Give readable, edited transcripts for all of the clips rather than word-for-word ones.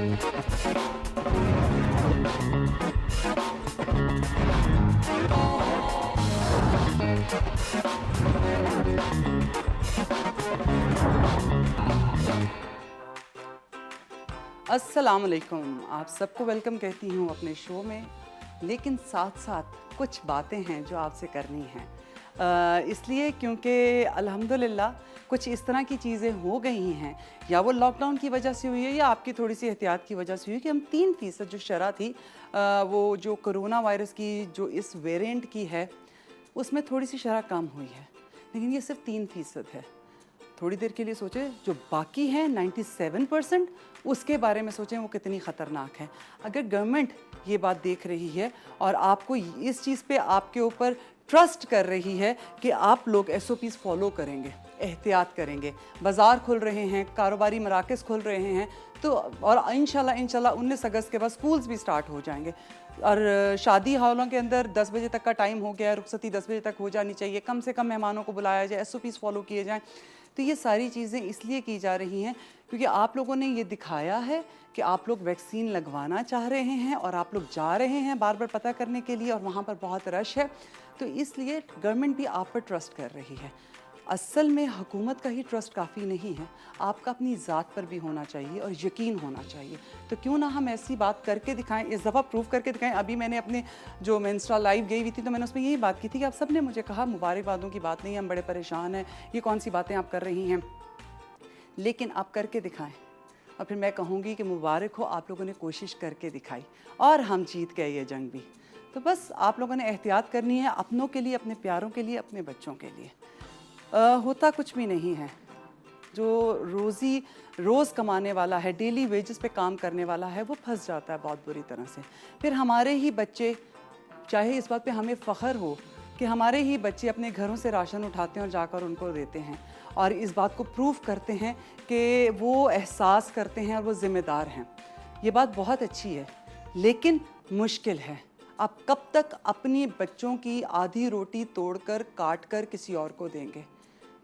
अस्सलाम वालेकुम, आप सबको वेलकम कहती हूँ अपने शो में। लेकिन साथ साथ कुछ बातें हैं जो आपसे करनी हैं, इसलिए क्योंकि अल्हम्दुलिल्लाह कुछ इस तरह की चीज़ें हो गई हैं, या वो लॉकडाउन की वजह से हुई है या आपकी थोड़ी सी एहतियात की वजह से हुई, कि हम 3% जो शरह थी वो जो कोरोना वायरस की जो इस वेरिएंट की है उसमें थोड़ी सी शरह कम हुई है, लेकिन ये सिर्फ 3% है। थोड़ी देर के लिए सोचें, जो बाकी हैं 97%, उसके बारे में सोचें वो कितनी ख़तरनाक है। अगर गवर्नमेंट ये बात देख रही है और आपको इस चीज़ पे आपके ऊपर ट्रस्ट कर रही है कि आप लोग SOPs फॉलो करेंगे, एहतियात करेंगे, बाज़ार खुल रहे हैं, कारोबारी मराकज़ खुल रहे हैं, तो और इंशाल्लाह 19 अगस्त के बाद स्कूल्स भी स्टार्ट हो जाएंगे, और शादी हॉलों के अंदर 10 बजे तक का टाइम हो गया है, रुखसती 10 बजे तक हो जानी चाहिए, कम से कम मेहमानों को बुलाया जाए, SOPs फॉलो किए जाएँ। तो ये सारी चीज़ें इसलिए की जा रही हैं क्योंकि आप लोगों ने ये दिखाया है कि आप लोग वैक्सीन लगवाना चाह रहे हैं और आप लोग जा रहे हैं बार बार पता करने के लिए, और वहाँ पर बहुत रश है, तो इसलिए गवर्नमेंट भी आप पर ट्रस्ट कर रही है। असल में हुकूमत का ही ट्रस्ट काफ़ी नहीं है, आपका अपनी ज़ात पर भी होना चाहिए और यकीन होना चाहिए। तो क्यों ना हम ऐसी बात करके दिखाएं, इस दफ़ा प्रूव करके दिखाएं। अभी मैंने अपने जो मैं इंस्टा लाइव गई हुई थी तो मैंने उसमें यही बात की थी कि आप सब ने मुझे कहा मुबारकबादों की बात नहीं है, हम बड़े परेशान हैं, ये कौन सी बातें आप कर रही हैं, लेकिन आप करके दिखाएं। और फिर मैं कहूँगी कि मुबारक हो, आप लोगों ने कोशिश करके दिखाई और हम जीत गए ये जंग भी। तो बस आप लोगों ने एहतियात करनी है, अपनों के लिए, अपने प्यारों के लिए, अपने बच्चों के लिए। होता कुछ भी नहीं है। जो रोज़ कमाने वाला है, डेली वेजेस पे काम करने वाला है, वो फंस जाता है बहुत बुरी तरह से। फिर हमारे ही बच्चे, चाहे इस बात पे हमें फ़ख्र हो कि हमारे ही बच्चे अपने घरों से राशन उठाते हैं और जाकर उनको देते हैं, और इस बात को प्रूव करते हैं कि वो एहसास करते हैं और वो ज़िम्मेदार हैं। ये बात बहुत अच्छी है, लेकिन मुश्किल है। आप कब तक अपनी बच्चों की आधी रोटी तोड़कर काट कर किसी और को देंगे?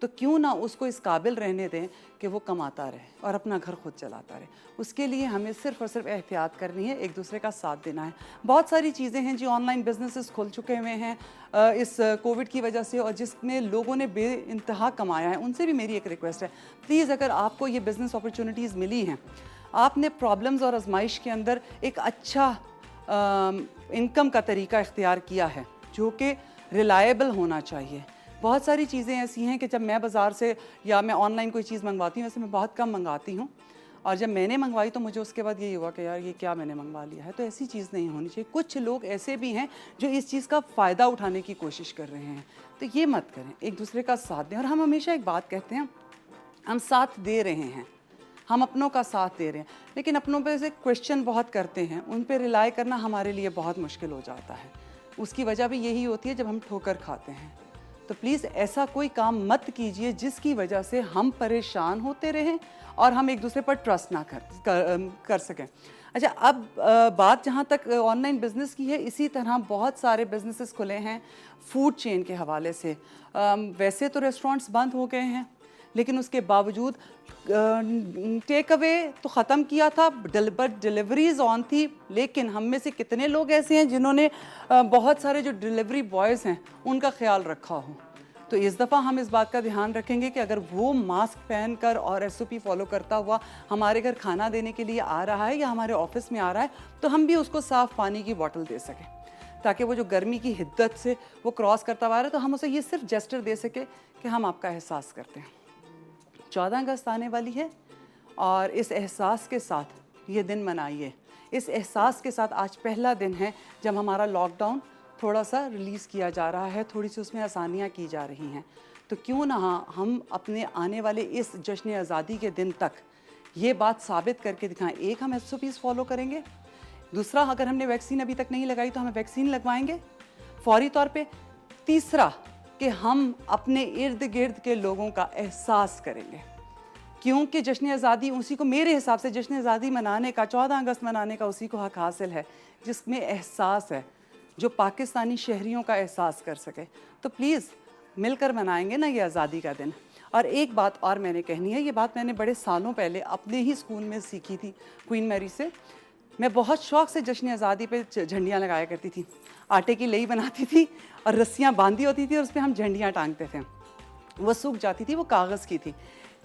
तो क्यों ना उसको इस काबिल रहने दें कि वो कमाता रहे और अपना घर खुद चलाता रहे। उसके लिए हमें सिर्फ़ और सिर्फ एहतियात करनी है, एक दूसरे का साथ देना है। बहुत सारी चीज़ें हैं जी, ऑनलाइन बिजनेसेस खुल चुके हुए हैं इस कोविड की वजह से, और जिसमें लोगों ने बेइंतहा कमाया है। उनसे भी मेरी एक रिक्वेस्ट है, प्लीज़ अगर आपको ये बिज़नेस अपॉर्चुनिटीज़ मिली हैं, आपने प्रॉब्लम्स और आजमाइश के अंदर एक अच्छा इनकम का तरीका इख्तियार किया है जो कि रिलायबल होना चाहिए। बहुत सारी चीज़ें ऐसी हैं कि जब मैं बाज़ार से या मैं ऑनलाइन कोई चीज़ मंगवाती हूँ, वैसे मैं बहुत कम मंगाती हूँ, और जब मैंने मंगवाई तो मुझे उसके बाद यही हुआ कि यार ये क्या मैंने मंगवा लिया है। तो ऐसी चीज़ नहीं होनी चाहिए। कुछ लोग ऐसे भी हैं जो इस चीज़ का फ़ायदा उठाने की कोशिश कर रहे हैं, तो ये मत करें, एक दूसरे का साथ दें। और हम हमेशा एक बात कहते हैं, हम साथ दे रहे हैं, हम अपनों का साथ दे रहे हैं, लेकिन अपनों पे से क्वेश्चन बहुत करते हैं, उन पे रिलाई करना हमारे लिए बहुत मुश्किल हो जाता है। उसकी वजह भी यही होती है जब हम ठोकर खाते हैं। तो प्लीज़ ऐसा कोई काम मत कीजिए जिसकी वजह से हम परेशान होते रहें और हम एक दूसरे पर ट्रस्ट ना कर सकें। अच्छा, अब बात जहाँ तक ऑनलाइन बिज़नेस की है, इसी तरह बहुत सारे बिज़नेसेस खुले हैं फूड चेन के हवाले से। वैसे तो रेस्टोरेंट्स बंद हो गए हैं, लेकिन उसके बावजूद टेक अवे तो ख़त्म किया था, बट डिलीवरीज़ ऑन थी। लेकिन हम में से कितने लोग ऐसे हैं जिन्होंने बहुत सारे जो डिलीवरी बॉयज़ हैं उनका ख्याल रखा हो। तो इस दफ़ा हम इस बात का ध्यान रखेंगे कि अगर वो मास्क पहनकर और SOP फॉलो करता हुआ हमारे घर खाना देने के लिए आ रहा है या हमारे ऑफिस में आ रहा है, तो हम भी उसको साफ़ पानी की बोतल दे सकें, ताकि वो जो गर्मी की हिद्दत से वो क्रॉस करता हुआ आ रहा है, तो हम उसे ये सिर्फ जेस्चर दे सके कि हम आपका एहसास करते हैं। 14 अगस्त आने वाली है, और इस एहसास के साथ ये दिन मनाइए। इस एहसास के साथ आज पहला दिन है जब हमारा लॉकडाउन थोड़ा सा रिलीज़ किया जा रहा है, थोड़ी सी उसमें आसानियाँ की जा रही हैं। तो क्यों ना हम अपने आने वाले इस जश्न आज़ादी के दिन तक ये बात साबित करके दिखाएं। एक, हम SOPs फॉलो करेंगे। दूसरा, अगर हमने वैक्सीन अभी तक नहीं लगाई तो हमें वैक्सीन लगवाएंगे फौरी तौर पे। तीसरा, कि हम अपने इर्द गिर्द के लोगों का एहसास करेंगे, क्योंकि जश्न आज़ादी उसी को, मेरे हिसाब से जश्न आज़ादी मनाने का, 14 अगस्त मनाने का उसी को हक हासिल है जिसमें एहसास है, जो पाकिस्तानी शहरियों का एहसास कर सके। तो प्लीज़ मिलकर मनाएंगे ना ये आज़ादी का दिन। और एक बात और मैंने कहनी है, ये बात मैंने बड़े सालों पहले अपने ही स्कूल में सीखी थी क्वीन मैरी से। मैं बहुत शौक से जश्न आज़ादी पे झंडियाँ लगाया करती थी, आटे की लई बनाती थी और रस्सियाँ बांधी होती थी और उस पर हम झंडियाँ टांगते थे। वो सूख जाती थी, वो कागज़ की थी,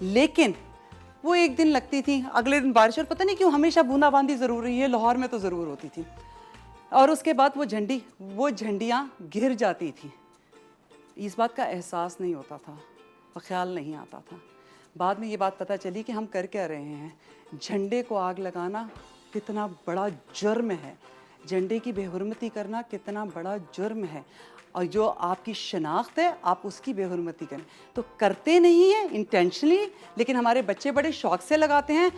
लेकिन वो एक दिन लगती थी, अगले दिन बारिश, और पता नहीं क्यों हमेशा बूंदाबांदी ज़रूरी है, लाहौर में तो ज़रूर होती थी। और उसके बाद वो झंडियाँ गिर जाती थी। इस बात का एहसास नहीं होता था और ख्याल नहीं आता था। बाद में ये बात पता चली कि हम कर क्या रहे हैं। झंडे को आग लगाना कितना बड़ा जुर्म है, झंडे की बेहुरमती करना कितना बड़ा जुर्म है, और जो आपकी शनाख्त है आप उसकी बेहुरमती करें तो करते नहीं हैं इंटेंशनली, लेकिन हमारे बच्चे बड़े शौक से लगाते हैं।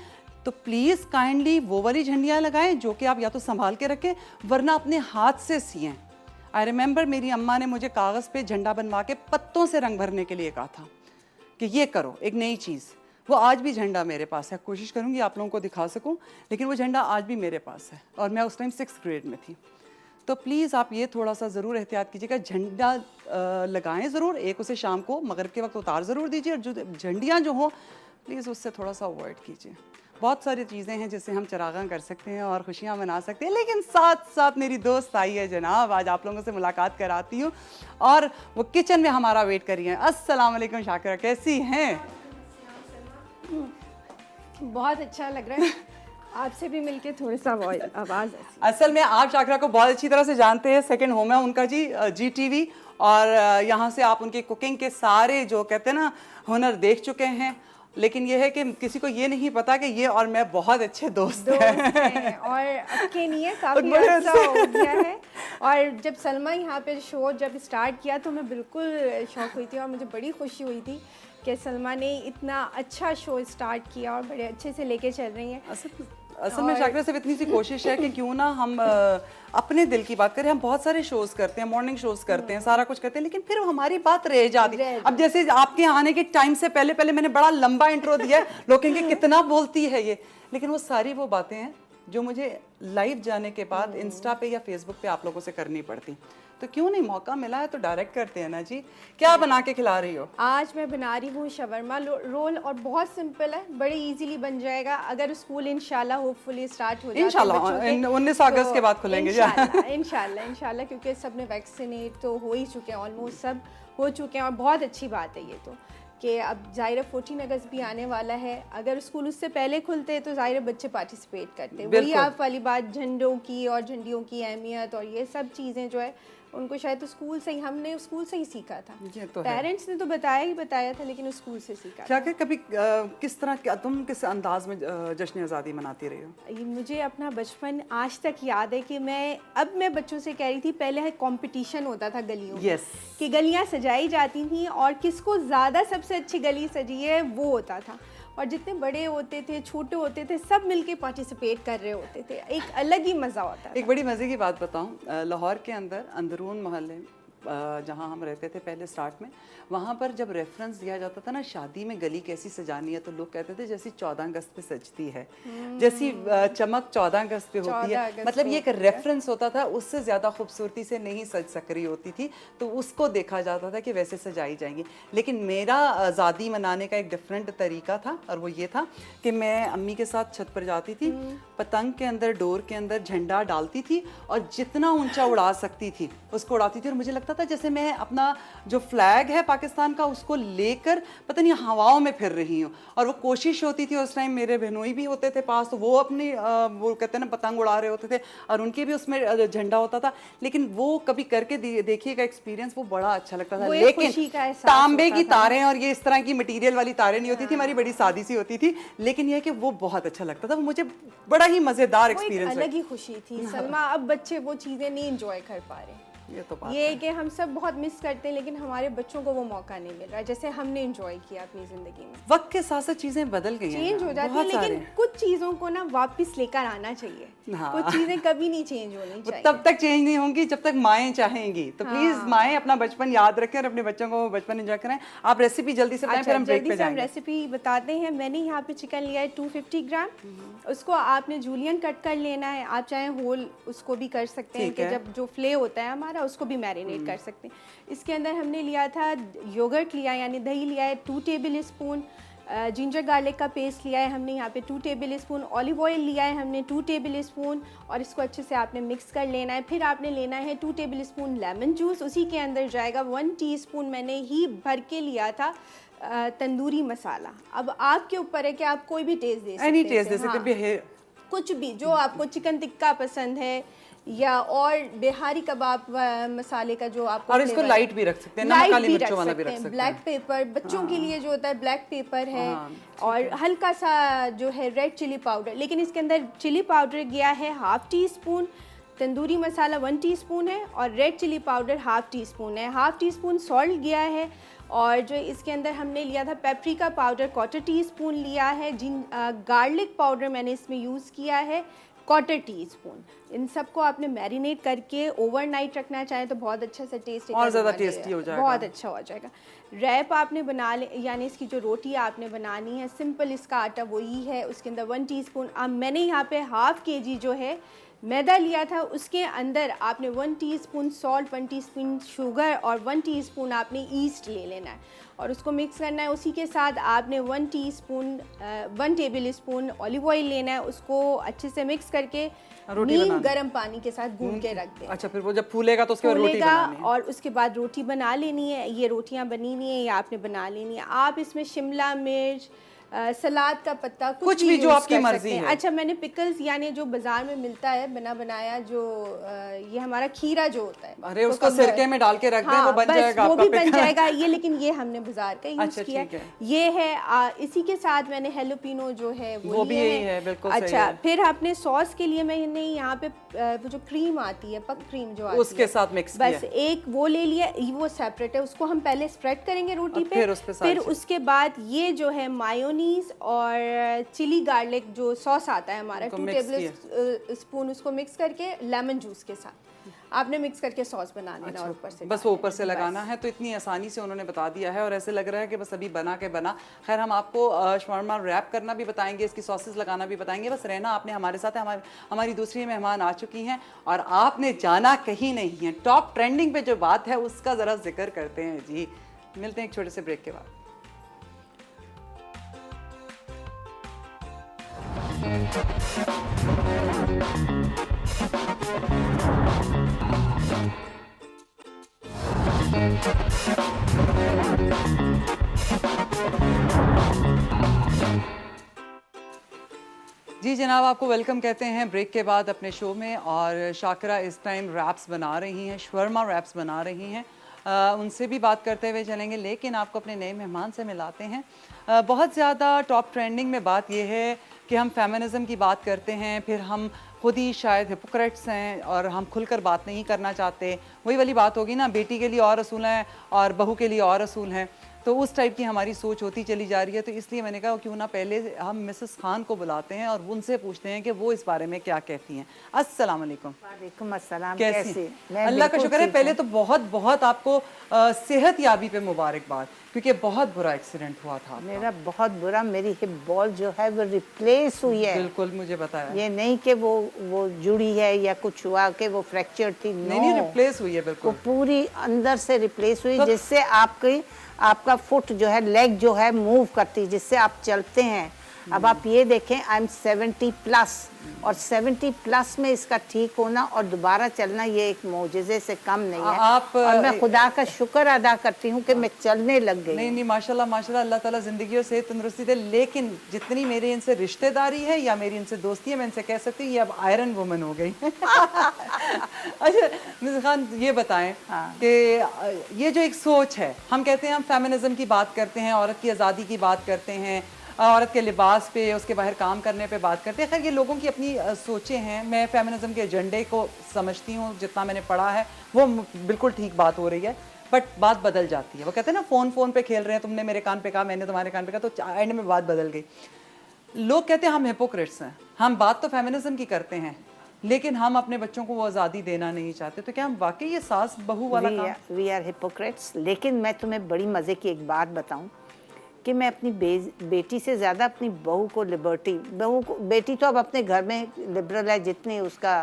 तो प्लीज़ काइंडली वो वाली झंडियाँ लगाएं जो कि आप या तो संभाल के रखें वरना अपने हाथ से सिएं। आई रिमेंबर मेरी अम्मा ने मुझे कागज़ पे झंडा बनवा के पत्तों से रंग भरने के लिए कहा था कि ये करो, एक नई चीज़। वो आज भी झंडा मेरे पास है, कोशिश करूँगी आप लोगों को दिखा सकूँ, लेकिन वो झंडा आज भी मेरे पास है और मैं उस टाइम 6th ग्रेड में थी। तो प्लीज़ आप ये थोड़ा सा ज़रूर एहतियात कीजिएगा, झंडा लगाएं ज़रूर, एक उसे शाम को मगरिब के वक्त उतार ज़रूर दीजिए, और जो झंडियाँ जो हों प्लीज़ उससे थोड़ा सा अवॉइड कीजिए। बहुत सारी चीज़ें हैं जिससे हम चरागां कर सकते हैं और खुशियाँ मना सकते हैं, लेकिन साथ साथ मेरी दोस्त आई है जनाब, आज आप लोगों से मुलाकात कराती हूँ और वो किचन में हमारा वेट कर रही हैं। अस्सलाम वालेकुम शाकिरा, कैसी हैं? बहुत अच्छा लग रहा है आपसे भी मिलके, थोड़ा सा आवाज़। असल में आप शाकिरा को बहुत अच्छी तरह से जानते हैं, सेकंड होम है उनका जी, GTV, और यहाँ से आप उनके कुकिंग के सारे जो कहते हैं ना हुनर देख चुके हैं, लेकिन ये है कि किसी को ये नहीं पता कि ये और मैं बहुत अच्छे दोस्त हैं। और अब के नहीं है, काफ़ी अच्छा हो गया है। और जब सलमा यहाँ पे शो जब स्टार्ट किया तो मैं बिल्कुल शौक हुई थी और मुझे बड़ी खुशी हुई थी कि सलमा ने इतना अच्छा शो स्टार्ट किया और बड़े अच्छे से लेके चल रही हैं। असल में शाकिरा सिर्फ इतनी सी कोशिश है कि क्यों ना हम अपने दिल की बात करें। हम बहुत सारे शोज़ करते हैं, मॉर्निंग शोज़ करते हैं, सारा कुछ करते हैं, लेकिन फिर हमारी बात रह जाती है। अब जैसे आपके आने के टाइम से पहले पहले मैंने बड़ा लंबा इंट्रो दिया है, लोग कहेंगे कितना बोलती है ये, लेकिन वो सारी वो बातें हैं जो मुझे लाइव जाने के बाद इंस्टा पे या फेसबुक पे आप लोगों से करनी पड़ती। तो क्यों नहीं, मौका मिला है तो डायरेक्ट करते हैं ना जी। क्या बना के खिला रही हो? आज मैं बना रही हूँ शवरमा रोल, और बहुत सिंपल है, बड़े इजीली बन जाएगा। अगर स्कूल इंशाल्लाह होपफुली स्टार्ट हो जाए, इंशाल्लाह 19 अगस्त के बाद खुलेंगे इंशाल्लाह, क्योंकि सब ने वैक्सीनेट तो हो ही चुके हैं, ऑलमोस्ट सब हो चुके हैं, और बहुत अच्छी बात है ये तो कि अब ज़ाहिर 14 अगस्त भी आने वाला है। अगर स्कूल उससे पहले खुलते तो ज़ाहिर बच्चे पार्टिसिपेट करते। वही आप वाली बात झंडों की और झंडियों की अहमियत और ये सब चीज़ें जो है उनको शायद तो स्कूल से ही, हमने स्कूल से ही सीखा था। तो पेरेंट्स ने तो बताया था, लेकिन स्कूल से सीखा था। क्या कभी किस तरह तुम किस अंदाज में जश्न आज़ादी मनाती रही हो? मुझे अपना बचपन आज तक याद है कि मैं बच्चों से कह रही थी, पहले कंपटीशन होता था गलियों में, कि गलियां सजाई जाती थी और किसको ज़्यादा सबसे अच्छी गली सजी है वो होता था, और जितने बड़े होते थे छोटे होते थे सब मिलके पार्टिसिपेट कर रहे होते थे, एक अलग ही मज़ा होता था। एक बड़ी मज़े की बात बताऊं, लाहौर के अंदर अंदरून मोहल्ले जहाँ हम रहते थे पहले स्टार्ट में, वहाँ पर जब रेफरेंस दिया जाता था ना शादी में गली कैसी सजानी है, तो लोग कहते थे जैसी 14 अगस्त पे सजती है, जैसी चमक 14 अगस्त पे होती है। मतलब ये एक रेफरेंस होता था, उससे ज़्यादा खूबसूरती से नहीं सज सक रही होती थी, तो उसको देखा जाता था कि वैसे सजाई जाएंगी। लेकिन मेरा आज़ादी मनाने का एक डिफरेंट तरीका था, और वो ये था कि मैं अम्मी के साथ छत पर जाती थी, पतंग के अंदर डोर के अंदर झंडा डालती थी और जितना ऊंचा उड़ा सकती थी उसको उड़ाती थी, और मुझे लगता था जैसे मैं अपना जो फ्लैग है पाकिस्तान का उसको लेकर पता नहीं हवाओं में फिर रही हूँ। और वो कोशिश होती थी, उस टाइम मेरे बहनोई भी होते थे पास, तो वो अपनी वो कहते हैं ना पतंग उड़ा रहे होते थे और उनके भी उसमें झंडा होता था, लेकिन वो कभी करके देखिएगा एक्सपीरियंस, वो बड़ा अच्छा लगता था। लेकिन तांबे की तारें और ये इस तरह की मटीरियल वाली तारें नहीं होती थी, हमारी बड़ी सादी सी होती थी, लेकिन यह कि वो बहुत अच्छा लगता था, वो मुझे बड़ा ही मज़ेदार एक्सपीरियंस, अलग ही खुशी थी। सलमा, अब बच्चे वो चीज़ें नहीं एंजॉय कर पा रहे, ये कि हम सब बहुत मिस करते हैं, लेकिन हमारे बच्चों को वो मौका नहीं मिल रहा है जैसे हमने एंजॉय किया अपनी ज़िंदगी में। वक्त के साथ साथ चीज़ें बदल गई हैं, चेंज हो जाती है, लेकिन कुछ चीज़ों को ना वापस लेकर आना चाहिए। कुछ चीज़ें कभी नहीं चेंज होनी चाहिए, तब तक चेंज नहीं होंगी जब तक माएँ चाहेंगी। तो प्लीज़ माएँ अपना बचपन याद रखें और अपने बच्चों को बचपन एंजॉय कराएं। आप रेसिपी जल्दी से बताएं, फिर हम ब्रेक पे जाएंगे। हम रेसिपी बताते हैं। मैंने यहाँ पे चिकन लिया है 250 ग्राम, उसको आपने जूलियन कट कर लेना है, आप चाहे होल उसको भी कर सकते हैं कि जब जो फ्ले होता है हमारा उसको भी मैरिनेट कर सकते हैं। इसके अंदर हमने लिया था योगर्ट लिया, यानी दही लिया है 2 टेबल स्पून, जिंजर गार्लिक का पेस्ट लिया है हमने यहाँ पे 2 टेबल स्पून, ऑलिव ऑयल लिया है हमने 2 टेबल स्पून, और इसको अच्छे से आपने मिक्स कर लेना है। फिर आपने लेना है 2 टेबल स्पून लेमन जूस, उसी के अंदर जाएगा 1 टीस्पून मैंने ही भर के लिया था तंदूरी मसाला। अब आपके ऊपर है कि आप कोई भी टेस्ट दे सकते हैं, एनी टेस्ट दे सकते हैं, कुछ भी जो आपको, चिकन टिक्का पसंद है या और बिहारी कबाब मसाले का जो आपको, और इसको लाइट भी रख सकते हैं, नमक काली मिर्चों वाला भी रख सकते हैं। ब्लैक पेपर बच्चों के लिए जो होता है ब्लैक पेपर है, और हल्का सा जो है रेड चिली पाउडर, लेकिन इसके अंदर चिली पाउडर गया है 1/2 टीस्पून, तंदूरी मसाला 1 टीस्पून है, और रेड चिली पाउडर 1/2 टीस्पून है, 1/2 टीस्पून सॉल्ट गया है, और जो इसके अंदर हमने लिया था पेपरिका पाउडर 1/4 टीस्पून लिया है, गार्लिक पाउडर मैंने इसमें यूज़ किया है 1/4 टीस्पून। इन सबको आपने मैरिनेट करके ओवरनाइट रखना चाहें तो बहुत अच्छा सा टेस्ट और ज़्यादा टेस्टी हो जाएगा, बहुत अच्छा हो जाएगा। रैप आपने बना ले, यानी इसकी जो रोटी आपने बनानी है, सिंपल इसका आटा वही है, उसके अंदर 1 टीस्पून। अब मैंने यहाँ पे 1/2 kg जो है मैदा लिया था, उसके अंदर आपने 1 टीस्पून सॉल्ट, 1 टीस्पून शुगर और 1 टीस्पून आपने ईस्ट ले लेना है और उसको मिक्स करना है। उसी के साथ आपने 1 टेबल स्पून ऑलिव ऑयल लेना है, उसको अच्छे से मिक्स करके नीम गर्म पानी के साथ गूंद के रख दें। अच्छा, फिर वो जब फूलेगा तो उसके बाद रोटी बनानी है, और उसके बाद रोटी बना लेनी है। ये रोटियां बनी हुई हैं, ये आपने बना लेनी है। आप इसमें शिमला मिर्च, सलाद का पत्ता, कुछ भी जो आपकी मर्जी है। अच्छा, मैंने पिकल्स यानी जो बाजार में मिलता है बना बनाया, जो ये हमारा खीरा जो होता है, अरे उसको सिरके में डाल के रख दें, वो बन जाएगा, वो भी बन जाएगा ये, लेकिन ये हमने बाजार का यूज किया। ये है इसी के साथ मैंने हेलोपिनो जो है वो भी यही है, बिल्कुल। अच्छा, फिर आपने सॉस के लिए मैंने यहाँ पे वो जो क्रीम आती है, पक क्रीम जो आती है, उसके साथ मिक्स किया, बस एक वो ले लिया, वो सेपरेट है, उसको हम पहले स्प्रेड करेंगे रोटी पे, फिर उसके बाद ये जो है मायोनीज और चिली गार्लिक जो सॉस आता है हमारा 2 टेबल स्पून, उसको मिक्स करके लेमन जूस के साथ आपने मिक्स करके सॉस बना लेना। और ऊपर से बस वो ऊपर से लगाना है। तो इतनी आसानी से उन्होंने बता दिया है और ऐसे लग रहा है कि बस अभी बना के बना। खैर, हम आपको शवारमा रैप करना भी बताएंगे, इसकी सॉसेस लगाना भी बताएंगे। बस रहना आपने हमारे साथ है। हमारी दूसरी मेहमान आ चुकी हैं और आपने जाना कहीं नहीं है। टॉप ट्रेंडिंग पे जो बात है उसका ज़रा जिक्र करते हैं जी। मिलते हैं एक छोटे से ब्रेक के बाद। जी जनाब, आपको वेलकम कहते हैं ब्रेक के बाद अपने शो में। और शाकिरा इस टाइम रैप्स बना रही हैं, शवरमा रैप्स बना रही हैं। उनसे भी बात करते हुए चलेंगे, लेकिन आपको अपने नए मेहमान से मिलाते हैं। बहुत ज़्यादा टॉप ट्रेंडिंग में बात यह है कि हम फेमिनिज़म की बात करते हैं, फिर हम खुद ही शायद हिपोक्रेट्स हैं और हम खुलकर बात नहीं करना चाहते। वही वाली बात होगी ना, बेटी के लिए और असूल हैं और बहू के लिए और असूल हैं। तो उस टाइप की हमारी सोच होती चली जा रही है। तो इसलिए मैंने कहा क्यों ना पहले हम मिसेस खान को बुलाते हैं और उनसे पूछते हैं कि वो इस बारे में क्या कहती हैं। अस्सलाम वालेकुम। वालेकुम अस्सलाम। कैसे? अल्लाह का शुक्र है। पहले तो बहुत बहुत आपको सेहत याबी पे मुबारकबाद, क्योंकि बहुत बुरा एक्सीडेंट हुआ था। मेरा बहुत बुरा, मेरी हिप बॉल जो है वो रिप्लेस हुई है। बिल्कुल, मुझे बताया। ये नहीं कि वो जुड़ी है या कुछ हुआ कि वो फ्रैक्चर थी। नहीं, रिप्लेस हुई है बिल्कुल। वो पूरी अंदर से रिप्लेस हुई, जिससे आपका फुट जो है, लेग जो है मूव करती, जिससे आप चलते हैं। अब आप ये देखें, आई एम 70+ और 70+ में इसका ठीक होना और दोबारा चलना, ये एक मौजज़े से कम नहीं है। और मैं खुदा का शुक्र अदा करती हूँ कि मैं चलने लग गई। नहीं, माशाल्लाह माशाल्लाह, अल्लाह ताला ज़िंदगी और सेहत तंदुरुस्ती दे। लेकिन जितनी मेरी इनसे रिश्तेदारी है या मेरी इनसे दोस्ती है, मैं इनसे कह सकती हूँ ये अब आयरन वुमन हो गई। अच्छा मिस खान, ये बताएं कि ये जो एक सोच है, हम कहते हैं हम फेमिनिज्म की बात करते हैं, औरत की आज़ादी की बात करते हैं, औरत के लिबास पे, उसके बाहर काम करने पे बात करते हैं। खैर, ये लोगों की अपनी सोचें हैं। मैं फेमिनिज्म के एजेंडे को समझती हूँ, जितना मैंने पढ़ा है वो बिल्कुल ठीक बात हो रही है, बट बात बदल जाती है। वो कहते हैं ना, फ़ोन पे खेल रहे हैं, तुमने मेरे कान पे कहा, मैंने तुम्हारे कान पे कहा, तो एंड में बात बदल गई। लोग कहते हैं हम हिपोक्रेट्स हैं, हम बात तो फेमिनिज्म की करते हैं लेकिन हम अपने बच्चों को वो आज़ादी देना नहीं चाहते। तो क्या हम वाकई ये सास बहू वाला काम? We are hypocrites. लेकिन मैं तुम्हें बड़ी मज़े की एक बात बताऊं कि मैं अपनी बेटी से ज़्यादा अपनी बहू को लिबर्टी, बेटी तो अब अपने घर में लिबरल है, जितनी उसका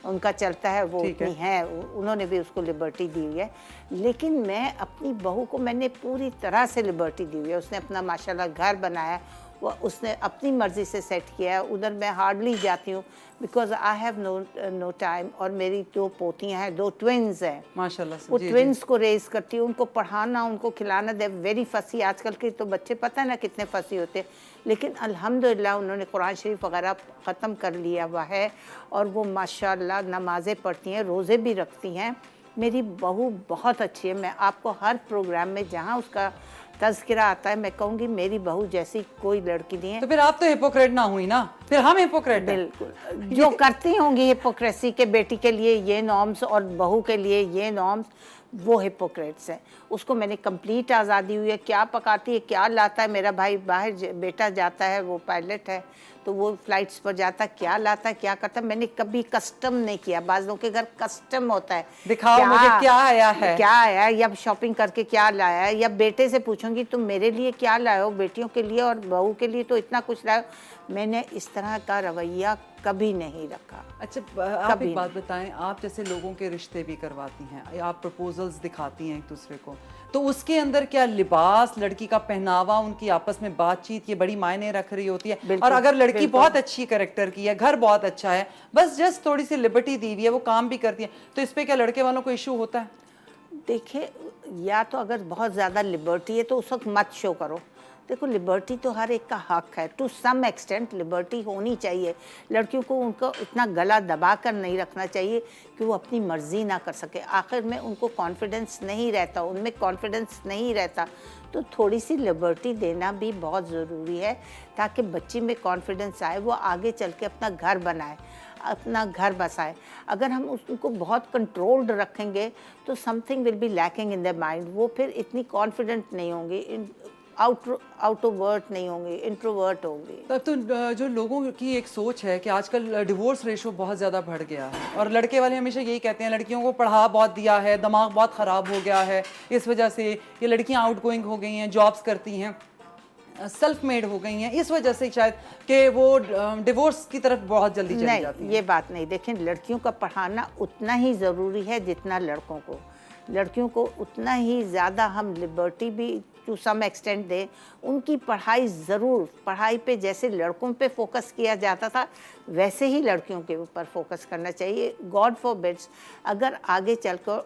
उनका चलता है वो ठीक है। उतनी है, उन्होंने भी उसको लिबर्टी दी हुई है। लेकिन मैं अपनी बहू को मैंने पूरी तरह से लिबर्टी दी हुई है। उसने अपना माशाल्लाह घर बनाया, वो उसने अपनी मर्ज़ी से सेट किया है। उधर मैं हार्डली जाती हूँ because I have no time. और मेरी 2 पोतियाँ हैं, 2 ट्विन्स हैं, माशाल्लाह से, वो जी, जी। ट्विन्स को रेज करती हूँ, उनको पढ़ाना, उनको खिलाना। दे वेरी फसी। आजकल के तो बच्चे पता है ना कितने फसी होते हैं, लेकिन अल्हम्दुलिल्लाह उन्होंने कुरान शरीफ वगैरह ख़त्म कर लिया हुआ है और वो माशाल्लाह नमाज़ें पढ़ती हैं, रोज़े भी रखती हैं। मेरी बहू बहुत अच्छी है। मैं आपको हर प्रोग्राम में जहाँ उसका तज़किरा आता है मैं कहूँगी मेरी बहू जैसी कोई लड़की नहीं है। तो फिर आप तो हिपोक्रेट ना हुई ना, फिर हम हिपोक्रेट हैं। बिल्कुल, जो करती होंगी हिपोक्रेसी के बेटी के लिए ये नॉर्म्स और बहू के लिए ये नॉर्म्स, वो हिपोक्रेट्स हैं। उसको मैंने कंप्लीट आज़ादी हुई है, क्या पकाती है, क्या लाता है। मेरा भाई बाहर बेटा जाता है, वो पायलट है, तो वो फ्लाइट्स पर जाता है, क्या लाता है, क्या करता है। मैंने कभी कस्टम नहीं किया। बाज़ लोगों के घर कस्टम होता है, दिखाओ मुझे क्या आया है, क्या आया है, या शॉपिंग करके क्या लाया है। या बेटे से पूछूंगी तुम मेरे लिए क्या लाए हो, बेटियों के लिए और बहू के लिए तो इतना कुछ लाए हो। मैंने इस तरह का रवैया कभी नहीं रखा। अच्छा, आप कभी एक बात बताएं, आप जैसे लोगों के रिश्ते भी करवाती हैं, आप प्रपोजल्स दिखाती हैं एक दूसरे को, तो उसके अंदर क्या लिबास, लड़की का पहनावा, उनकी आपस में बातचीत, ये बड़ी मायने रख रही होती है। बिल्कुल, और अगर लड़की बिल्कुल। बहुत अच्छी कैरेक्टर की है, घर बहुत अच्छा है, बस जस्ट थोड़ी सी लिबर्टी दी हुई है, वो काम भी करती है, तो इस पे क्या लड़के वालों को इशू होता है? देखिए, या तो अगर बहुत ज़्यादा लिबर्टी है तो उस वक्त मत शो करो। देखो, लिबर्टी तो हर एक का हक है, टू सम एक्सटेंट लिबर्टी होनी चाहिए। लड़कियों को उनको इतना गला दबा कर नहीं रखना चाहिए कि वो अपनी मर्जी ना कर सके। आखिर में उनको कॉन्फिडेंस नहीं रहता, उनमें कॉन्फिडेंस नहीं रहता, तो थोड़ी सी लिबर्टी देना भी बहुत ज़रूरी है ताकि बच्ची में कॉन्फिडेंस आए, वो आगे चल के अपना घर बनाए, अपना घर बसाए। अगर हम उनको बहुत कंट्रोल्ड रखेंगे तो something will be lacking in their mind. वो फिर इतनी कॉन्फिडेंट नहीं होंगी, आउटवर्ट नहीं होंगी, इंट्रोवर्ट होंगी। तब तो जो लोगों की एक सोच है कि आजकल डिवोर्स रेशो बहुत ज़्यादा बढ़ गया है, और लड़के वाले हमेशा यही कहते हैं लड़कियों को पढ़ा बहुत दिया है, दिमाग बहुत ख़राब हो गया है, इस वजह से ये लड़कियां आउटगोइंग हो गई हैं, जॉब्स करती हैं, सेल्फ मेड हो गई हैं, इस वजह से शायद कि वो डिवोर्स की तरफ बहुत जल्दी चली जाती नहीं, हैं। ये बात नहीं। देखें, लड़कियों का पढ़ाना उतना ही ज़रूरी है जितना लड़कों को। लड़कियों को उतना ही ज़्यादा हम लिबर्टी भी टू सम एक्सटेंट दें। उनकी पढ़ाई ज़रूर, पढ़ाई पे जैसे लड़कों पे फोकस किया जाता था वैसे ही लड़कियों के ऊपर फोकस करना चाहिए। गॉड फॉरबिड्स अगर आगे चलकर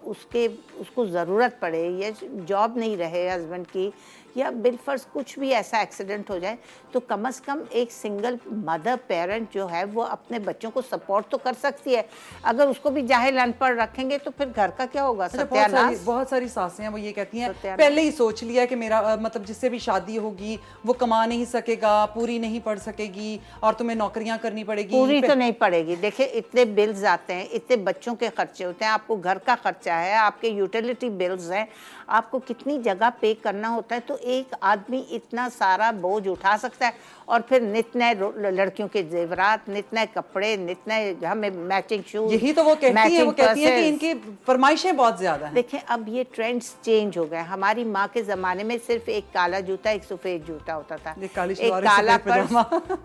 उसको ज़रूरत पड़े या जॉब नहीं रहे हस्बैंड की, या बिलफर्ज कुछ भी ऐसा एक्सीडेंट हो जाए, तो कम से कम एक सिंगल मदर पेरेंट जो है वो अपने बच्चों को सपोर्ट तो कर सकती है। अगर उसको भी जाहिल अनपढ़ रखेंगे तो फिर घर का क्या होगा? अच्छा, सत्यानाश। बहुत सारी सासें हैं वो ये कहती हैं सत्यानाश। पहले ही सोच लिया कि मेरा मतलब जिससे भी शादी होगी वो कमा नहीं सकेगा, पूरी नहीं पढ़ सकेगी और तुम्हें नौकरियां करनी पड़ेगी। पूरी तो नहीं पड़ेगी। देखिए, इतने बिल्स आते हैं, इतने बच्चों के खर्चे होते हैं, आपको घर का खर्चा है, आपके यूटिलिटी बिल्स हैं, आपको कितनी जगह पे करना होता है, तो एक आदमी इतना सारा बोझ उठा सकता है? और फिर नित नए लड़कियों के जेवरात, नित नए कपड़े, नित नए हमें मैचिंग शूज। यही तो वो कहती है, कि इनकी फरमाइशें बहुत ज्यादा हैं। देखें, अब ये ट्रेंड्स चेंज हो गए। हमारी माँ के ज़माने में सिर्फ एक काला जूता, एक सफ़ेद जूता होता था, एक काला पर्स,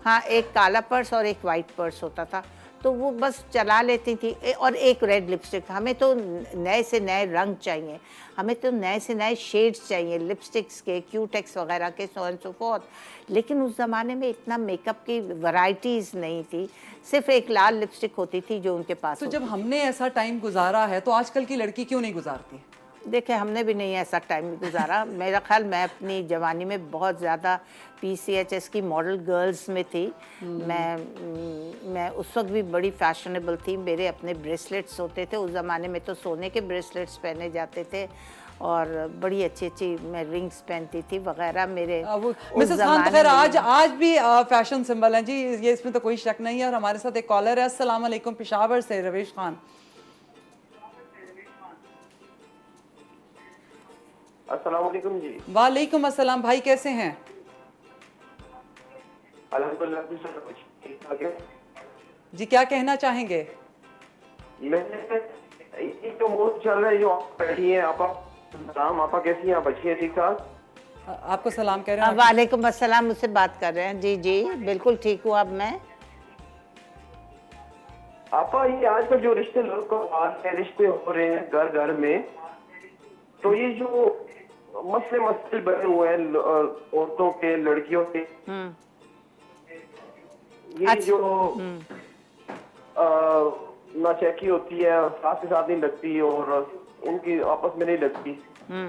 हाँ, एक काला पर्स और एक वाइट पर्स होता था, तो वो बस चला लेती थी, और एक रेड लिपस्टिक। हमें तो नए से नए रंग चाहिए, हमें तो नए से नए शेड्स चाहिए लिपस्टिक्स के, क्यूटेक्स वगैरह के, सो एंड सो फोर्थ। लेकिन उस ज़माने में इतना मेकअप की वैरायटीज़ नहीं थी, सिर्फ एक लाल लिपस्टिक होती थी जो उनके पास। तो जब हमने ऐसा टाइम गुजारा है तो आजकल की लड़की क्यों नहीं गुजारती? देखिए, हमने भी नहीं ऐसा टाइम गुजारा। मेरा ख्याल, मैं अपनी जवानी में बहुत ज़्यादा PCHS की मॉडल गर्ल्स में थी। मैं उस वक्त भी बड़ी फैशनेबल थी। मेरे अपने ब्रेसलेट्स होते थे, उस ज़माने में तो सोने के ब्रेसलेट्स पहने जाते थे, और बड़ी अच्छी अच्छी मैं रिंग्स पहनती थी वगैरह। मेरे मिसेस खान तो खैर आज भी फैशन सिंबल हैं जी, ये इसमें तो कोई शक नहीं है। और हमारे साथ एक कॉलर है। अस्सलाम वालेकुम, पेशावर से रवेश खान। अस्सलाम वालेकुम जी। वालेकुम अस्सलाम भाई, कैसे हैं? अल्हम्दुलिल्लाह, सब कुछ ठीक ठाक है जी, क्या कहना चाहेंगे? मैंने ये जो मूड चल रहा है, जो आप बैठी हैं, आपा सलाम, आपा कैसी हैं? आप अच्छी हैं, ठीक ठाक? आपको सलाम कह रहे हैं। वालेकुम अस्सलाम, मुझसे बात कर रहे हैं? जी जी, बिल्कुल ठीक हूँ अब मैं। आपा ये आजकल जो रिश्ते लोग को रिश्ते हो रहे हैं घर घर में, तो ये जो मसले बने हुए हैं औरतों के, लड़कियों के, ये जो नाचैकी होती है, साथ के साथ नहीं लगती और उनकी आपस में नहीं लगती,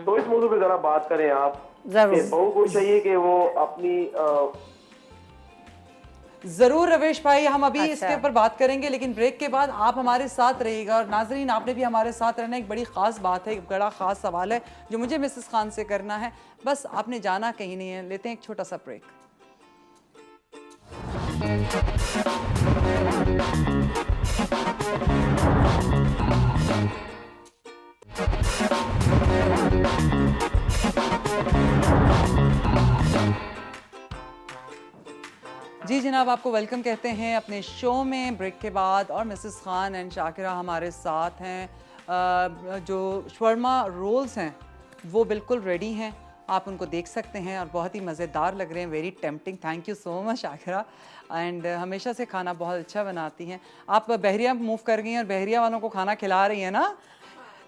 तो इस मौजूद पे जरा बात करें आप। जरूर। बहू को चाहिए कि वो अपनी जरूर रवेश भाई, हम अभी अच्छा। इसके ऊपर बात करेंगे, लेकिन ब्रेक के बाद आप हमारे साथ रहिएगा। और नाजरीन, आपने भी हमारे साथ रहना। एक बड़ी ख़ास बात है, एक बड़ा ख़ास सवाल है जो मुझे मिसेस खान से करना है। बस आपने जाना कहीं नहीं है। लेते हैं एक छोटा सा ब्रेक। जी जनाब, आपको वेलकम कहते हैं अपने शो में ब्रेक के बाद। और मिसेस खान एंड शाकिरा हमारे साथ हैं। जो शवर्मा रोल्स हैं वो बिल्कुल रेडी हैं, आप उनको देख सकते हैं और बहुत ही मज़ेदार लग रहे हैं, very tempting. Thank you so much Shakira. And हमेशा से खाना बहुत अच्छा बनाती हैं आप। बहरिया मूव कर गई हैं और बहरिया वालों को खाना खिला रही हैं ना?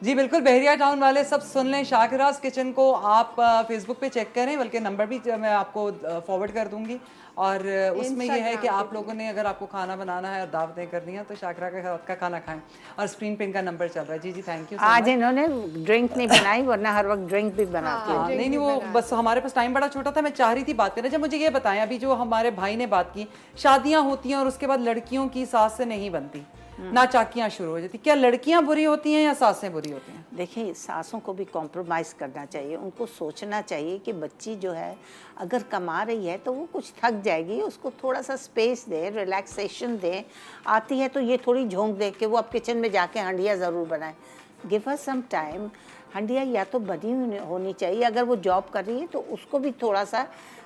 जी बिल्कुल, बहरिया टाउन वाले सब सुन लें। शाकिराज किचन को आप फेसबुक पे चेक करें, बल्कि नंबर भी मैं आपको फॉरवर्ड कर दूंगी। और उसमें ये है कि आप लोगों ने अगर आपको खाना बनाना है और दावतें करनी है तो शाकिरा का खाना खाएं। और स्क्रीन पे इनका नंबर चल रहा है। जी जी, थैंक यू। आज इन्होंने ड्रिंक नहीं बनाई, वरना हर वक्त ड्रिंक भी बनाती है। नहीं, वो बस हमारे पास टाइम बड़ा छोटा था। मैं चाह रही थी बात करना। जब मुझे ये बताएं, अभी जो हमारे भाई ने बात की, शादियां होती हैं और उसके बाद लड़कियों की सास से नहीं बनती, ना चाकियां शुरू हो जाती। क्या लड़कियां बुरी होती हैं या सासें बुरी होती हैं? देखिए, सासों को भी कॉम्प्रोमाइज़ करना चाहिए। उनको सोचना चाहिए कि बच्ची जो है अगर कमा रही है तो वो कुछ थक जाएगी, उसको थोड़ा सा स्पेस दे, रिलैक्सेशन दे। आती है तो ये थोड़ी झोंक दे कि वो अब किचन में जाके हंडिया ज़रूर बनाए। Give her some time. हंडिया या तो बनी होनी चाहिए, अगर वो जॉब कर रही है तो उसको भी थोड़ा सा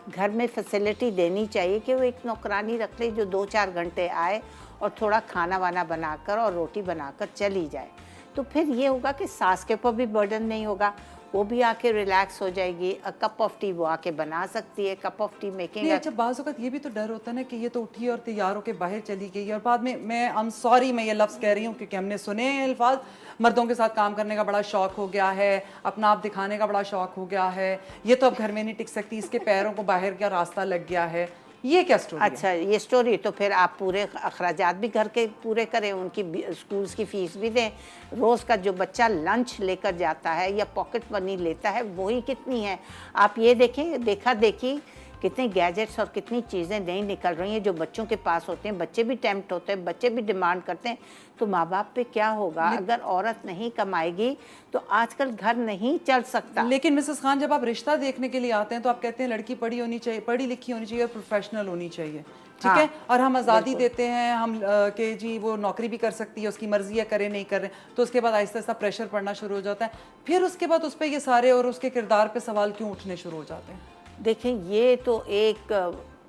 घर में फैसिलिटी देनी चाहिए कि वो एक नौकरानी रख ले जो 2-4 घंटे आए और थोड़ा खाना वाना बनाकर और रोटी बनाकर चली जाए। तो फिर ये होगा कि सास के ऊपर भी बर्डन नहीं होगा, वो भी आके रिलैक्स हो जाएगी। अ कप ऑफ टी वो आके बना सकती है। Cup of T making. अच्छा, बाज़ वक़्त ये भी तो डर होता है ना कि ये तो उठी और तैयार होकर बाहर चली गई और बाद में मैं आई एम सॉरी मैं ये लफ्ज़ कह रही हूँ क्योंकि हमने सुने हैं अल्फाज, मर्दों के साथ काम करने का बड़ा शौक हो गया है, अपना आप दिखाने का बड़ा शौक हो गया है, ये तो अब घर में नहीं टिक सकती, इसके पैरों को बाहर का रास्ता लग गया है। ये क्या स्टोरी है? अच्छा, ये स्टोरी तो फिर आप पूरे अखराजात भी घर के पूरे करें, उनकी स्कूल्स की फ़ीस भी दें। रोज़ का जो बच्चा लंच लेकर जाता है या पॉकेट मनी लेता है वही कितनी है। आप ये देखें, देखा देखी कितने गैजेट्स और कितनी चीज़ें नई निकल रही हैं जो बच्चों के पास होते हैं। बच्चे भी टेम्प्ट होते हैं, बच्चे भी डिमांड करते हैं। तो माँ बाप पे क्या होगा अगर औरत नहीं कमाएगी तो आजकल घर नहीं चल सकता। लेकिन मिसेस खान, जब आप रिश्ता देखने के लिए आते हैं तो आप कहते हैं लड़की पढ़ी होनी चाहिए, पढ़ी लिखी होनी चाहिए और प्रोफेशनल होनी चाहिए, ठीक हाँ, है? और हम आज़ादी देते हैं हम कि जी वो नौकरी भी कर सकती है, उसकी मर्जी है, करे नहीं करे। तो उसके बाद आहिस्ता आहिस्ता प्रेशर पड़ना शुरू हो जाता है। फिर उसके बाद उस पर ये सारे और उसके किरदार पे सवाल क्यों उठने शुरू हो जाते हैं? देखें, ये तो एक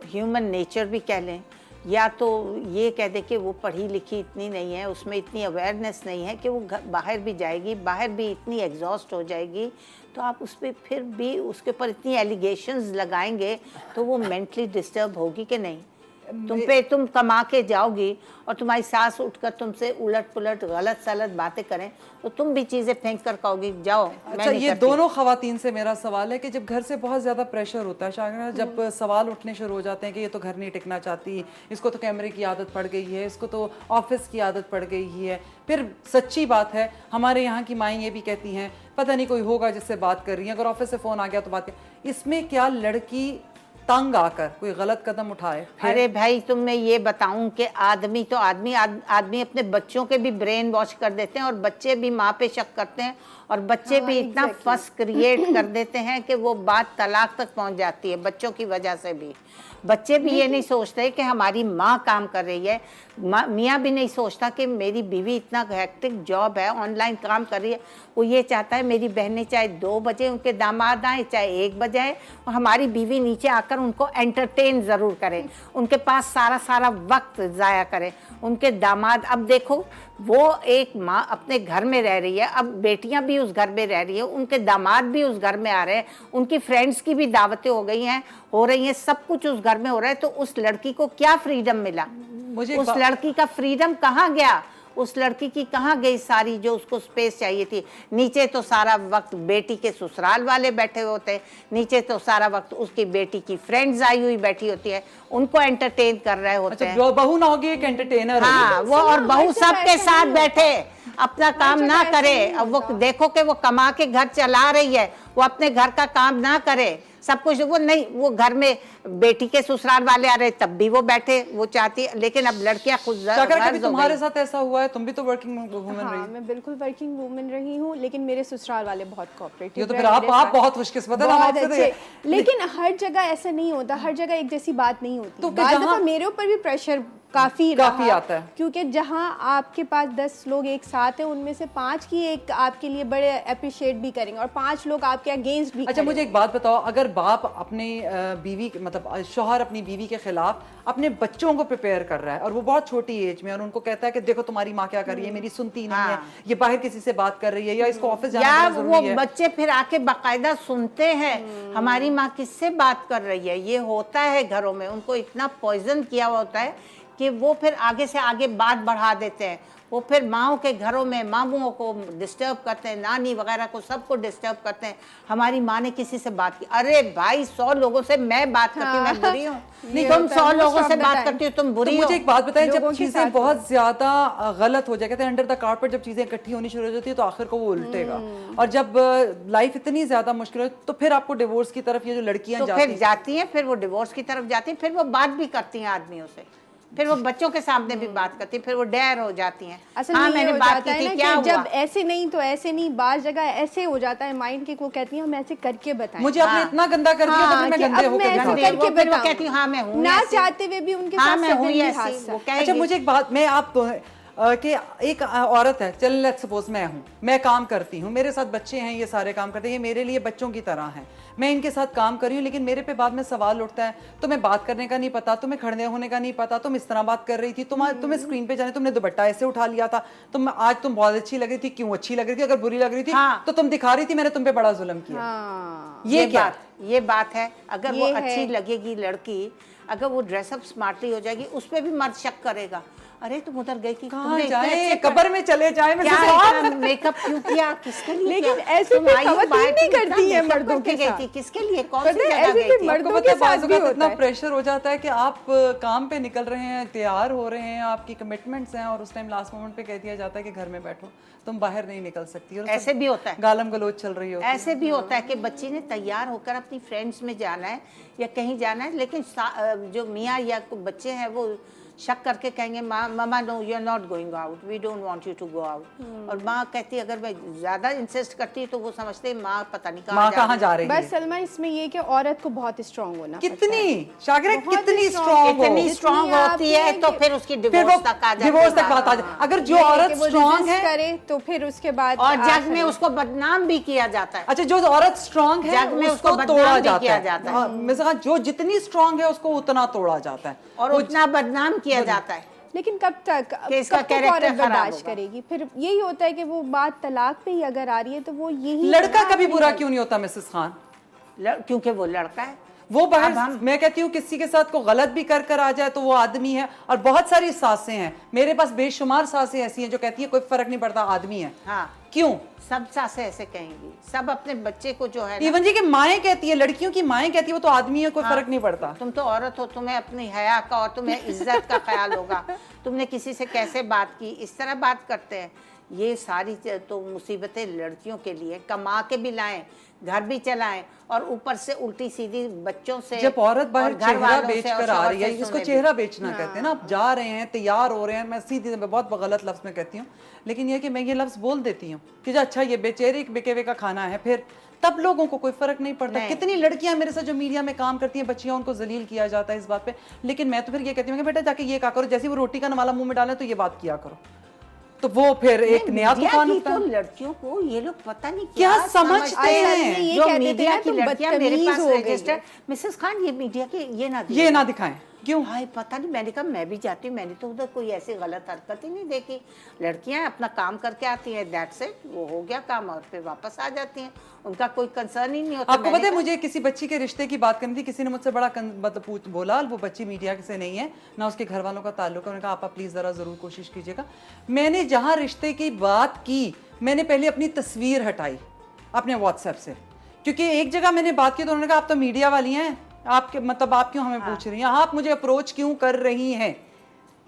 ह्यूमन नेचर भी कह लें, या तो ये कह दे कि वो पढ़ी लिखी इतनी नहीं है, उसमें इतनी अवेयरनेस नहीं है कि वो बाहर भी जाएगी, बाहर भी इतनी एग्जॉस्ट हो जाएगी। तो आप उस पर फिर भी उसके ऊपर इतनी एलिगेशंस लगाएंगे तो वो मेंटली डिस्टर्ब होगी कि नहीं? तुम कमा के जाओगी और तुम्हारी सास उठकर तुमसे उलट पुलट गलत सलत बातें करें तो तुम भी चीज़ें फेंक कर कहोगी जाओ। अच्छा, ये दोनों खवातीन से मेरा सवाल है कि जब घर से बहुत ज़्यादा प्रेशर होता है शाकिरा, जब सवाल उठने शुरू हो जाते हैं कि ये तो घर नहीं टिकना चाहती, इसको तो कैमरे की आदत पड़ गई है, इसको तो ऑफिस की आदत पड़ गई है। फिर सच्ची बात है, हमारे यहाँ की माएँ ये भी कहती हैं पता नहीं कोई होगा जिससे बात कर रही है, अगर ऑफिस से फ़ोन आ गया तो बात कर। इसमें क्या लड़की तंग आकर कोई गलत कदम उठाए? अरे भाई, तुम मैं ये बताऊं कि आदमी तो आदमी अपने बच्चों के भी ब्रेन वॉश कर देते हैं और बच्चे भी माँ पे शक करते हैं और बच्चे भी इतना फस क्रिएट कर देते हैं कि वो बात तलाक तक पहुंच जाती है बच्चों की वजह से भी। बच्चे भी ये नहीं सोचते कि हमारी माँ काम कर रही है, मियाँ भी नहीं सोचता कि मेरी बीवी इतना हेक्टिक जॉब है, ऑनलाइन काम कर रही है। वो ये चाहता है मेरी बहनें चाहे 2 बजे उनके दामाद आए, चाहे 1 बजे आए, और हमारी बीवी नीचे आकर उनको एंटरटेन ज़रूर करे, उनके पास सारा वक्त ज़ाया करे। उनके दामाद, अब देखो वो एक माँ अपने घर में रह रही है, अब बेटियां भी उस घर में रह रही है, उनके दामाद भी उस घर में आ रहे हैं, उनकी फ्रेंड्स की भी दावतें हो रही हैं, सब कुछ उस घर में हो रहा है। तो उस लड़की को क्या फ्रीडम मिला? मुझे उस लड़की का फ्रीडम कहाँ गया? उस लड़की की कहाँ गई सारी जो उसको स्पेस चाहिए थी? नीचे तो सारा वक्त बेटी के ससुराल वाले बैठे होते हैं, नीचे तो सारा वक्त उसकी बेटी की फ्रेंड्स आई हुई बैठी होती है, उनको एंटरटेन कर रहे होते हैं। अच्छा, बहू ना होगी एक एंटरटेनर हाँ, वो और बहू सबके साथ बैठे अपना काम ना करे। अब वो देखो कि वो कमा के घर चला रही है, वो अपने घर का काम ना करे, सब कुछ वो नहीं, वो घर में बेटी के ससुराल वाले आ रहे तब भी वो बैठे, वो चाहती है। लेकिन अब लड़कियां खुद कभी तुम्हारे साथ ऐसा हुआ है? तुम भी तो वर्किंग वुमन हाँ, रही। मैं बिल्कुल वर्किंग वूमेन रही हूँ, लेकिन मेरे ससुराल वाले बहुत कोऑपरेटिव। ये तो फिर आप बहुत खुशकिस्मत है ना, बहुत आपसे तो अच्छे। लेकिन हर जगह ऐसा नहीं होता, हर जगह एक जैसी बात नहीं होती। तो बाद जहाँ- दफा मेरे ऊपर भी प्रेशर काफी आता है, क्योंकि जहाँ आपके पास 10 लोग एक साथ हैं, उनमें से 5 की एक आपके लिए बड़े अप्रिशिएट भी करेंगे और 5 लोग आपके अगेंस्ट भी। अच्छा, मुझे एक बात बताओ, अगर बाप अपने बीवी मतलब शौहर अपनी बीवी के खिलाफ अपने बच्चों को प्रिपेयर कर रहा है और वो बहुत छोटी एज में, और उनको कहता है कि देखो तुम्हारी माँ क्या कर रही है, मेरी सुनती नहीं है, ये बाहर किसी से बात कर रही है, या इसको ऑफिस जाना या बहुत वो जरूरी है। बच्चे फिर आके बाकायदा सुनते हैं हमारी माँ किससे बात कर रही है। ये होता है घरों में, उनको इतना पॉइजन किया हुआ होता है कि वो फिर आगे से आगे बात बढ़ा देते हैं। वो फिर माओं के घरों में मामूओं को डिस्टर्ब करते हैं, नानी वगैरह को सबको डिस्टर्ब करते हैं। हमारी माँ ने किसी से बात की, अरे भाई 100 लोगों से मैं बात करती हूँ, मैं बुरी हूँ? तुम 100 लोगों से बात करती हो, तुम बुरी तो हो? मुझे एक बात बताएं, जब लोगों के चीजें साथ बहुत ज्यादा गलत हो जाए, कहते हैं अंडर द कारपेट, जब चीजें इकट्ठी होनी शुरू हो जाती है तो आखिर को वो उल्टेगा, और जब लाइफ इतनी ज्यादा मुश्किल हो तो फिर आपको डिवोर्स की तरफ ये जो लड़कियां तो जाती फिर हैं, जाती हैं, फिर वो डिवोर्स की तरफ जाती हैं, फिर वो बात भी करती हैं आदमियों से, फिर वो बच्चों के सामने भी बात करती हैं, फिर वो डेयर हो जाती हैं। असल हाँ, में मैंने ये हो बात जाता की है थी, ना क्या कि हुआ? जब ऐसे नहीं तो ऐसे नहीं, बात जगह ऐसे हो जाता है माइंड के, वो कहती हैं हम ऐसे करके बताएं। मुझे आपने इतना गंदा कर दिया तो फिर मैं कि गंदे अब होकर मैं ऐसे दिखाऊंगी। करके वो फिर वो बताऊं। कहती हूँ, हाँ, मैं हूँ ना ऐसी। चाहते हुए भी उनके हाँ, साथ मैं हूँ suddenly ऐसी, हादसा। वो अच्छा, कहेगी। मुझे एक बात, मैं आप तो कि एक औरत है, चल लेट्स सपोज मैं हूँ, मैं काम करती हूँ, मेरे साथ बच्चे हैं, ये सारे काम करते हैं, ये मेरे लिए बच्चों की तरह हैं, मैं इनके साथ काम कर रही हूँ, लेकिन मेरे पे बाद में सवाल उठता है, तुम्हें बात करने का नहीं पता, तुम्हें खड़े होने का नहीं पता, तुम इस तरह बात कर रही थी, तुम्हें स्क्रीन पे जाने, तुमने दुपट्टा ऐसे उठा लिया था, आज तुम बहुत अच्छी लग रही थी, क्यों अच्छी लग रही थी? अगर बुरी लग रही थी तो तुम दिखा रही थी मैंने तुम पे बड़ा जुल्म किया। हाँ, ये बात है। अगर वो ये अच्छी है। लगेगी लड़की, अगर वो ड्रेसअप स्मार्टली हो जाएगी, उस पे भी मर्द शक करेगा, अरे तुम उधर गई थी, कहाँ जाए, कब्र में चले जाए, मेकअप क्यों किया, किसके लिए? लेकिन ऐसे भी खवातीन भी करती है मर्दों के गई साथ। थी, किसके लिए, कौन पता सी है, जगह ऐसे गई भी थी? मर्दों आपको के पता है, साथ बाज़ भी औक़ात होता इतना है। प्रेशर हो जाता है कि आप काम पे निकल रहे हैं, तैयार हो रहे हैं, आपकी कमिटमेंट्स हैं, और उस टाइम लास्ट मोमेंट पे कह दिया जाता है कि घर में बैठो, तुम बाहर नहीं निकल सकती, और ऐसे भी होता है, गालम गलोच चल रही होती है। ऐसे भी होता है कि बच्ची ने तैयार होकर अपनी फ्रेंड्स में जाना है या कहीं जाना है, लेकिन जो मियाँ या बच्चे हैं वो शक करके कहेंगे, मामा no you are not going out, we don't want you to go out. और माँ कहती है, अगर मैं ज्यादा इंसिस्ट करती है तो वो समझते हैं माँ पता नहीं माँ कहाँ जा रही है। बस सलमा, इसमें ये कि औरत को बहुत स्ट्रांग होना कितनी शागिरा, बहुत कितनी strong, स्ट्रांग इतनी स्ट्रांग होती है तो फिर उसकी डिवोर्स तक आ जाती है। डिवोर्स तक बात आ जाए। अगर जो औरत स्ट्रांग है, करे तो फिर उसके बाद और जग में उसको बदनाम भी किया जाता है। अच्छा, जो औरत स्ट्रांग है जग में उसको उसको तोड़ा बदनाम भी जाता किया है। जाता है। हाँ, मैं कहा जो जितनी स्ट्रांग है उसको उतना तोड़ा जाता है, और उतना बदनाम किया जाता है। लेकिन कब तक कि इसका कब तक character औरत खराब बर्दाश्त होगा। करेगी? फिर यही होता है कि वो बात तलाक पे ही अगर आ रही है तो वो यही लड़का कभी बुरा क्यों नहीं होता मिसेस खान? क्योंकि वो लड़का है। वो बाहर, मैं कहती हूँ किसी के साथ को गलत भी कर आ जाए तो वो आदमी है। और बहुत सारी सासें हैं, मेरे पास बेशुमार सासें ऐसी हैं जो कहती है कोई फर्क नहीं पड़ता, आदमी है। हाँ, क्यों? सब सासें ऐसे कहेंगी, सब अपने बच्चे को जो है ना, इवन जी की माएँ कहती है, लड़कियों की माएँ कहती है वो तो आदमी है, कोई फर्क नहीं पड़ता। तुम तो औरत हो, तुम्हें अपनी हया का और तुम्हें इज्जत का ख्याल होगा, तुमने किसी से कैसे बात की, इस तरह बात करते हैं। ये सारी तो मुसीबतें लड़कियों के लिए, कमा के भी लाएं, घर भी चलाएं, और ऊपर से उल्टी सीधी बच्चों से। जब औरत बाहर और घर चेहरा वालों से बेच और कर आ शौहर रही है, से इसको सुने चेहरा भी। बेचना कहते हैं ना। आप जा रहे हैं, तैयार हो रहे हैं, मैं सीधी बहुत गलत लफ्ज में कहती हूँ, लेकिन ये कि मैं ये लफ्ज बोल देती हूँ कि जो अच्छा ये बेचेरे बिके हुए का खाना है, फिर तब लोगों को कोई फर्क नहीं पड़ता। नहीं। कितनी लड़कियां मेरे साथ जो मीडिया में काम करती हैं, बच्चियां, उनको जलील किया जाता है इस बात पे, लेकिन मैं तो फिर ये कहती हूँ कि बेटा जाके ये क्या करो, जैसे वो रोटी का नवाला मुंह में डाले तो ये बात किया करो, तो वो फिर एक नया तूफान उठता है। तो लड़कियों को ये लोग पता नहीं क्या समझते हैं। ये जो कहते थे मीडिया ना, की तुम लड़कियां मेरे बदतमीज पास हो गई रजिस्टर, है। मिसेस खान ये मीडिया के ये ना ये ना दिखाएं। क्यों? हाय पता नहीं, मैंने कहा मैं भी जाती हूँ, मैंने तो उधर कोई ऐसी गलत हरकत ही नहीं देखी। लड़कियां अपना काम करके आती हैं, दैट्स इट, वो हो गया काम, और फिर वापस आ जाती हैं, उनका कोई कंसर्न ही नहीं होता। आपको मैंने पता है कहा- मुझे किसी बच्ची के रिश्ते की बात करनी थी, किसी ने मुझसे बड़ा मतलब बोला, वो बच्ची मीडिया से नहीं है ना, उसके घर वालों का ताल्लुक है। उन्होंने कहा आपा प्लीज जरा जरूर कोशिश कीजिएगा। मैंने जहां रिश्ते की बात की, मैंने पहले अपनी तस्वीर हटाई अपने व्हाट्सएप से, क्योंकि एक जगह मैंने बात की तो उन्होंने कहा आप तो मीडिया वाली हैं, आपके मतलब आप क्यों हमें पूछ रही हैं, आप मुझे अप्रोच क्यों कर रही हैं,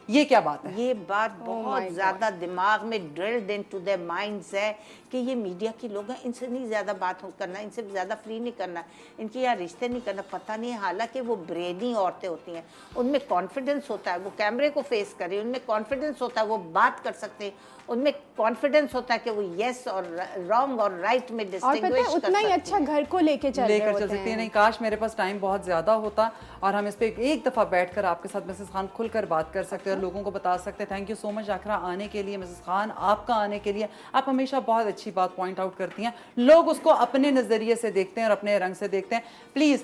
ये क्या बात है? ये बात बहुत ज्यादा दिमाग में ड्रिल्ड इनटू देयर माइंड्स है कि ये मीडिया के लोग हैं, इनसे नहीं ज्यादा बात करना, इनसे ज्यादा फ्री नहीं करना, इनके यहाँ रिश्ते नहीं करना। पता नहीं है, हालांकि वो ब्रेनी औरतें होती हैं, उनमें कॉन्फिडेंस होता है, वो कैमरे को फेस करें, उनमें कॉन्फिडेंस होता है, वो बात कर सकते हैं, उनमें कॉन्फिडेंस होता है कि वो यस और रॉन्ग और राइट में और पता डिस्टिंग्विश है कर उतना ही सकते अच्छा हैं। घर को लेके चल रहे होते सकते हैं। हैं। नहीं, काश मेरे पास टाइम बहुत ज़्यादा होता और हम इस पे एक दफ़ा बैठकर आपके साथ मिसेस खान खुलकर बात कर सकते हैं और लोगों को बता सकते हैं। थैंक यू सो मच आखिरा आने के लिए मिसेस खान, आपका आने के लिए। आप हमेशा बहुत अच्छी बात पॉइंट आउट करती हैं, लोग उसको अपने नज़रिए से देखते हैं और अपने रंग से देखते हैं। प्लीज़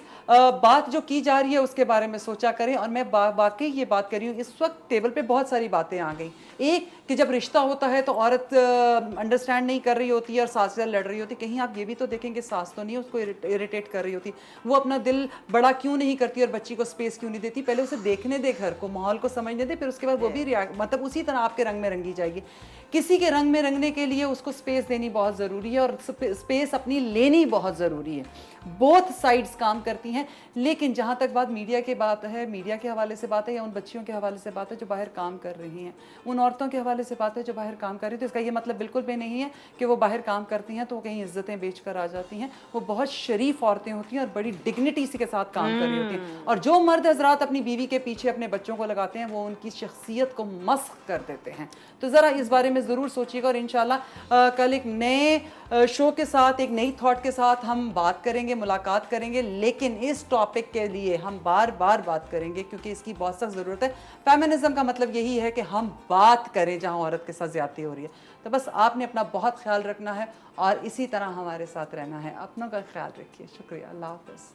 बात जो की जा रही है उसके बारे में सोचा करें। और मैं वाकई ये बात कर रही हूँ, इस वक्त टेबल पे बहुत सारी बातें आ गई। एक कि जब रिश्ता होता है तो औरत अंडरस्टैंड नहीं कर रही होती है और सास से लड़ रही होती। कहीं आप ये भी तो देखेंगे सास तो नहीं उसको इरिटेट कर रही होती, वो अपना दिल बड़ा क्यों नहीं करती और बच्ची को स्पेस क्यों नहीं देती। पहले उसे देखने दे, घर को, माहौल को समझने दे, फिर उसके बाद वो भी मतलब उसी तरह आपके रंग में रंगी जाएगी। किसी के रंग में रंगने के लिए उसको स्पेस देनी बहुत ज़रूरी है और स्पेस अपनी लेनी बहुत ज़रूरी है। बोथ साइड्स काम करती हैं। लेकिन जहाँ तक बात मीडिया की बात है, मीडिया के हवाले से बात है या उन बच्चियों के हवाले से बात है जो बाहर काम कर रही हैं, उन औरतों के हवाले से बात है जो बाहर काम कर रही है, तो इसका ये मतलब बिल्कुल भी नहीं है कि वो बाहर काम करती हैं तो वो कहीं इज्जतें बेच कर आ जाती हैं। वो बहुत शरीफ औरतें होती हैं और बड़ी डिग्निटी के साथ काम कर रही होती हैं। और जो मर्द हजरात अपनी बीवी के पीछे अपने बच्चों को लगाते हैं वो उनकी शख्सियत को मस्ख कर देते हैं। तो ज़रा इस बारे में ज़रूर सोचिएगा और इंशाल्लाह कल एक नए शो के साथ, एक नई थॉट के साथ हम बात करेंगे, मुलाकात करेंगे। लेकिन इस टॉपिक के लिए हम बार बार बात करेंगे क्योंकि इसकी बहुत सख्त ज़रूरत है। फेमिनिज्म का मतलब यही है कि हम बात करें जहां औरत के साथ ज़्यादती हो रही है। तो बस आपने अपना बहुत ख्याल रखना है और इसी तरह हमारे साथ रहना है। अपनों का ख्याल रखिए। शुक्रिया। अल्लाह हाफ़िज़।